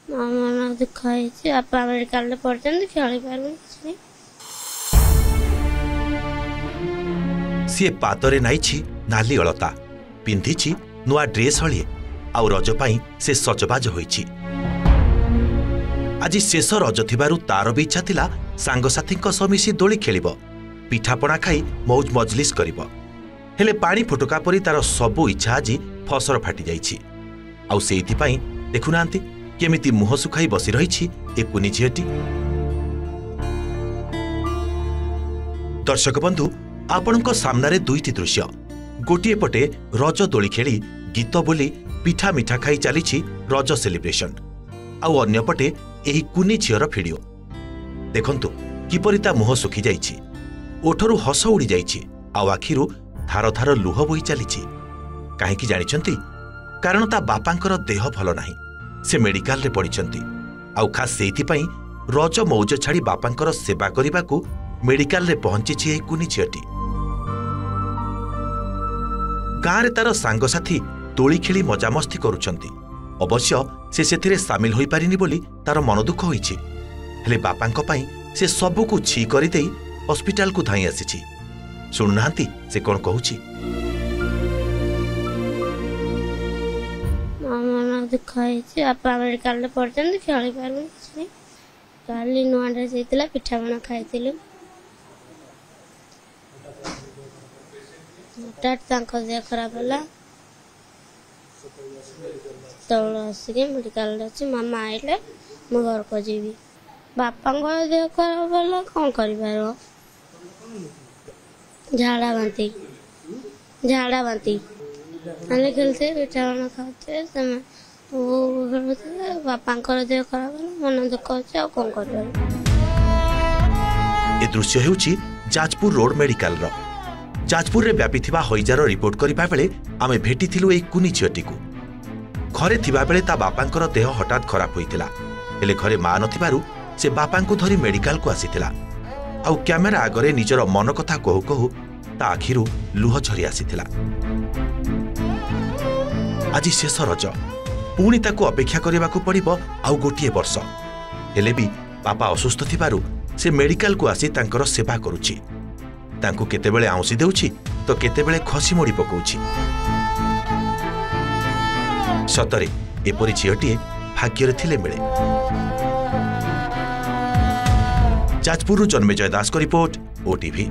मन दुख बापा मेडिकल पड़ते खेल पार सी पादरे नाइछि नाली अलता पिंधिछि नुआ ड्रेस हलिए आउ रज पाई से सजबाज होइछि। आज शेष रज थिबारु तार भी इच्छा थिला सांगसाथी सह मिसी दोली खेलिब पिठापणा खाई मौज मजलिस करिब हेले पानी फुटका परी तार सबु इच्छा आज फसर फाटी जाइछि। आउ सेइथि पई देखुनांती केमिति मुह सुखाई बसी रहिछि ए कुनी झियटी। दर्शक बंधु आपणक सामनारे दुईटी दृश्य गोटे पटे रज दोली खेली गीत बोली पिठा मिठा खाई चली रज सेलिब्रेशन आउ अन्य पटे एही कुनी झियर भिडियो देखंतु किपरि ता मुह सुखी जाइछि ओठरू हस उड़ी जाइछि आउ आखिरु धार धार लुह बोही चलीछि। काहेकि जानिछंती कारण ता बापांकर देह भल नाही से मेडिकल रे पड़िछंती आउ खास सेइथि पई रज मौज छाड़ी बापांकर सेवा करिबाकू मेडिकल रे पहुंची एही कुनी झियटी। गाँव में तार सांगसाथी दोली खेली मजामस्ती करुछंती अवश्य से सेथिरे सामिल होई पारिनी बोली तार मन दुख होईछि हेले बापांक पई से सबुकु छी करि देई हॉस्पिटल को धाई आसीछि। सुनुनांती से कोन कहूछि। मन दुख बापा मेडिकल पड़ते खेल पार काली नुआ ड्रेस होता पिठापणा खाई हठात देह खराब है तौल आसिक मेडिकल अच्छी मामा आइले मो घर को जीवी बापा देह खराब है कौन कर झाड़ा बांती खाली खेलते पिठापणा खाते बापा देह खराब है मन दुख अच्छे कौन कर। दृश्य हेउछि जाजपुर रोड मेडिकल रो जाजपुर रे व्यापी थिबा हईजार रिपोर्ट करिबा बेले आमे भेटिथिलु एई कुनी झियटी को घरे थिबा बेले ता बापांकर देह हठात खराब होइतिला हेले घरे मा नथिबारु से बापांकु धरी मेडिकल को आसीतिला आउ कैमेरा आगरे निजर मन कथा कहू कहू ता आखिरु लुह झरी आसीतिला। आज शेष रज पुणी ताकू अपेक्षा करिबाकू पड़िबो आउ गोटिए वर्ष हेले भी बापा असुस्थ थिबारु से मेडिकल को आसी तांकर सेवा करूछि तांकू केतेबेले आउंसी देउछि तो केतेबेले खसी मोड़ी पकाउछि। सतरे एपरि झियटीए भाग्ୟରେ थिले मिले। जाजपुरु जन्मेजय दास को रिपोर्ट ओटीवी।